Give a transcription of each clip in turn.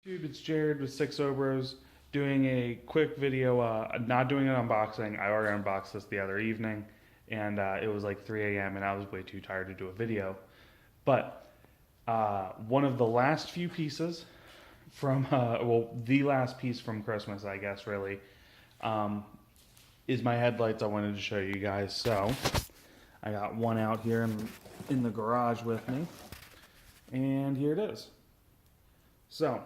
YouTube, it's Jared with Six Obros doing a quick video, not doing an unboxing. I already unboxed this the other evening and it was like 3 a.m. and I was way too tired to do a video. But one of the last few pieces from, well, the last piece from Christmas, I guess, really, is my headlights I wanted to show you guys. So I got one out here in the garage with me, and here it is. So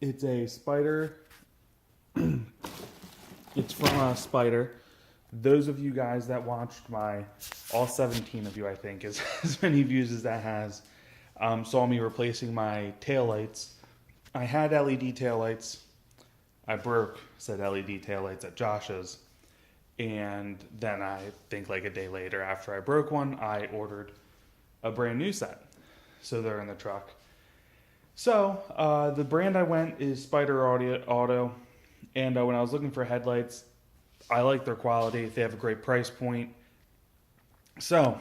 it's a spyder. It's from a spyder. Those of you guys that watched my, all 17 of you, I think, is as many views as that has, saw me replacing my taillights. I had LED taillights. I broke said LED taillights at Josh's. And then I think like a day later after I broke one, I ordered a brand new set. So they're in the truck. So the brand I went is Spyder Auto, and when I was looking for headlights, I like their quality. They have a great price point. So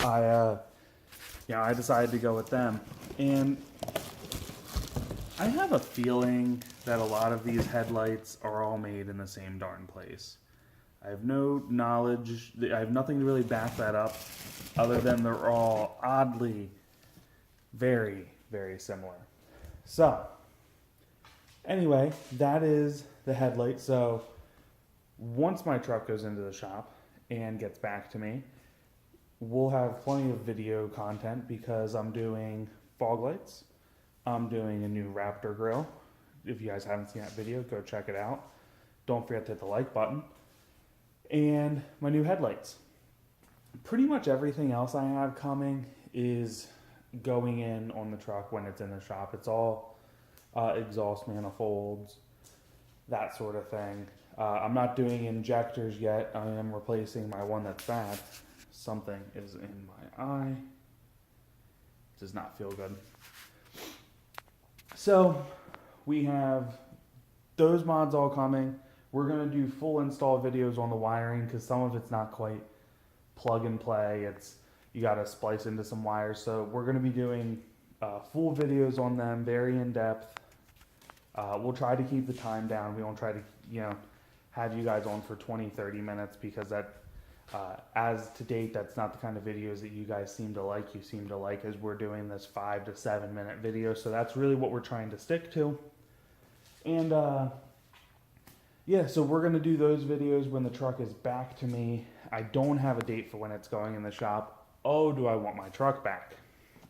I decided to go with them, and I have a feeling that a lot of these headlights are all made in the same darn place. I have no knowledge. I have nothing to really back that up, other than they're all oddly very, very similar. So, anyway, that is the headlight. So, once my truck goes into the shop and gets back to me, we'll have plenty of video content because I'm doing fog lights. I'm doing a new Raptor grill. If you guys haven't seen that video, go check it out. Don't forget to hit the like button. And my new headlights. Pretty much everything else I have coming is going in on the truck when it's in the shop. It's all exhaust manifolds, that sort of thing. I'm not doing injectors yet. I am replacing my one that's bad. Something is in my eye. Does not feel good. So we have those mods all coming. We're going to do full install videos on the wiring because some of it's not quite plug and play. You got to splice into some wires. So we're going to be doing full videos on them, very in depth. We'll try to keep the time down. We won't try to, have you guys on for 20, 30 minutes because that, as to date, that's not the kind of videos that you guys seem to like. You seem to like as we're doing this 5 to 7 minute video. So that's really what we're trying to stick to. And yeah, so we're going to do those videos when the truck is back to me. I don't have a date for when it's going in the shop. Oh, do I want my truck back?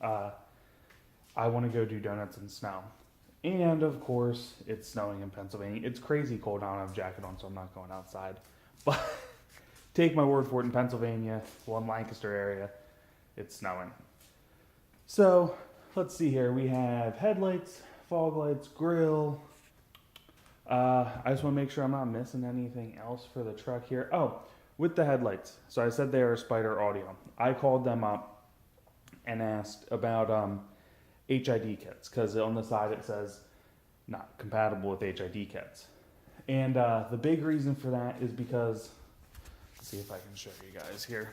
I want to go do donuts in snow. And, of course, it's snowing in Pennsylvania. It's crazy cold. I don't have a jacket on, so I'm not going outside. But take my word for it, in Pennsylvania, well, in Lancaster area, it's snowing. So, let's see here. We have headlights, fog lights, grill. I just want to make sure I'm not missing anything else for the truck here. Oh, with the headlights. So I said they are Spyder Audio. I called them up and asked about HID kits because on the side it says not compatible with HID kits. And the big reason for that is because, let's see if I can show you guys here.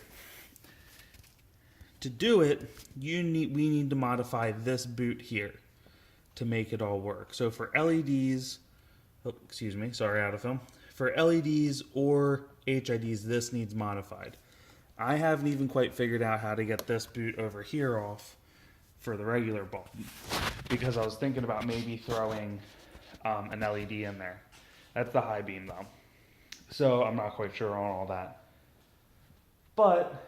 To do it, we need to modify this boot here to make it all work. So for LEDs, oh, excuse me, sorry, out of film. For LEDs or HIDs, this needs modified. I haven't even quite figured out how to get this boot over here off for the regular bulb because I was thinking about maybe throwing an LED in there. That's the high beam though. So I'm not quite sure on all that. But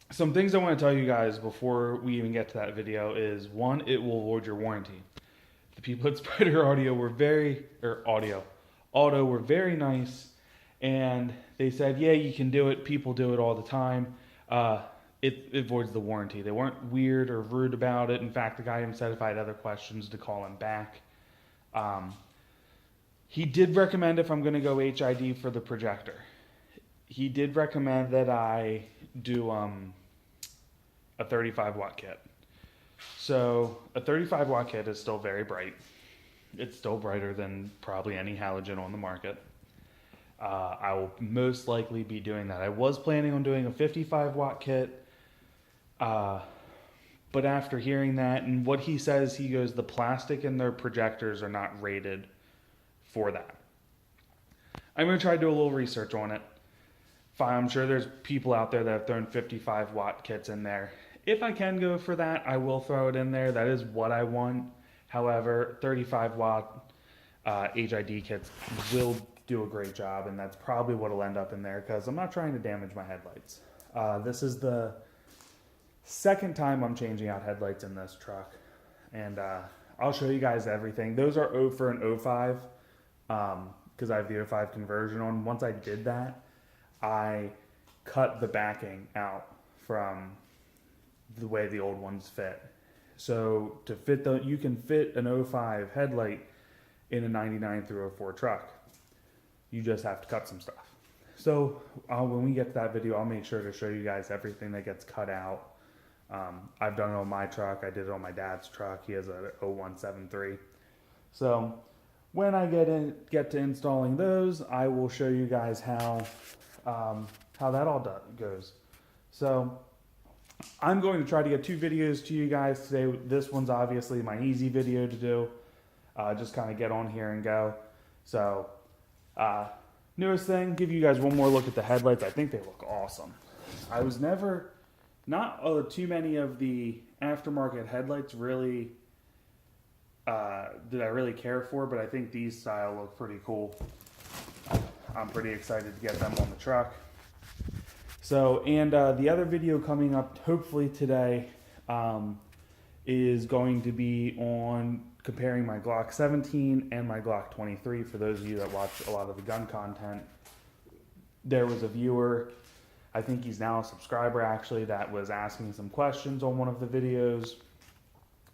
some things I want to tell you guys before we even get to that video is, one, it will void your warranty. The people at Spyder Auto were very nice, and they said, yeah, you can do it. People do it all the time. It voids the warranty. They weren't weird or rude about it. In fact, the guy even said if I had other questions to call him back. He did recommend if I'm going to go HID for the projector. He did recommend that I do a 35 watt kit. So a 35 watt kit is still very bright. It's still brighter than probably any halogen on the market. I will most likely be doing that. I was planning on doing a 55 watt kit, But after hearing that and what he says, he goes, the plastic in their projectors are not rated for that. I'm going to try to do a little research on it. I'm sure there's people out there that have thrown 55 watt kits in there. If I can go for that, I will throw it in there. That is what I want. However, 35 watt HID kits will do a great job, and that's probably what will end up in there because I'm not trying to damage my headlights. This is the second time I'm changing out headlights in this truck, and I'll show you guys everything. Those are for an 05 because I have the 05 conversion on. Once I did that, I cut the backing out from the way the old ones fit. So to fit you can fit an 05 headlight in a 99 through 04 truck. You just have to cut some stuff. So when we get to that video, I'll make sure to show you guys everything that gets cut out. I've done it on my truck. I did it on my dad's truck. He has a 0173. So when I get to installing those, I will show you guys how that all goes. So I'm going to try to get 2 videos to you guys today. This one's obviously my easy video to do. Just kind of get on here and go. So newest thing, give you guys one more look at the headlights. I think they look awesome. I was not too many of the aftermarket headlights really did I really care for, but I think these style look pretty cool. I'm pretty excited to get them on the truck. So, and the other video coming up hopefully today is going to be on comparing my Glock 17 and my Glock 23. For those of you that watch a lot of the gun content, there was a viewer, I think he's now a subscriber actually, that was asking some questions on one of the videos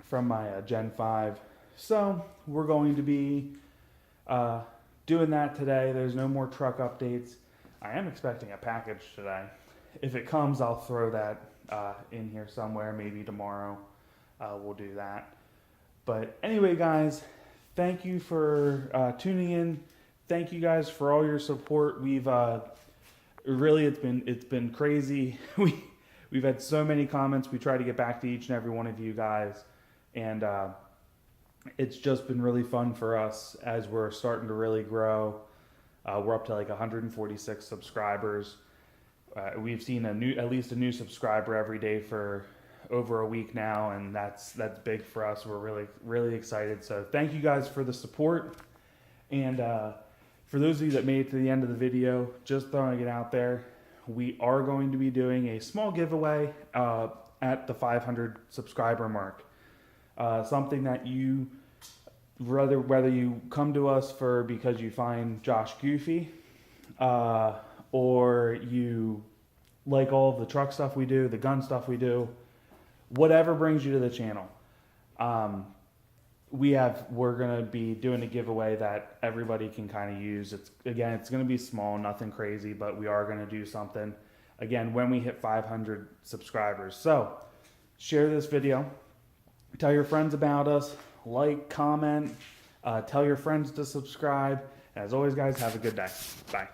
from my Gen 5. So we're going to be doing that today. There's no more truck updates. I am expecting a package today. If it comes, I'll throw that in here somewhere. Maybe tomorrow we'll do that. But anyway, guys, thank you for tuning in. Thank you guys for all your support. We've really it's been crazy. We've had so many comments. We try to get back to each and every one of you guys, and it's just been really fun for us as we're starting to really grow. We're up to like 146 subscribers. We've seen at least a new subscriber every day for over a week now, and that's big for us. We're really excited. So thank you guys for the support, and for those of you that made it to the end of the video, just throwing it out there, we are going to be doing a small giveaway at the 500 subscriber mark. Something that you whether you come to us because you find Josh goofy, or you like all of the truck stuff we do, the gun stuff we do, whatever brings you to the channel. We're going to be doing a giveaway that everybody can kind of use. It's going to be small, nothing crazy, but we are going to do something again when we hit 500 subscribers. So share this video, tell your friends about us, like, comment, tell your friends to subscribe. As always, guys, have a good day. Bye.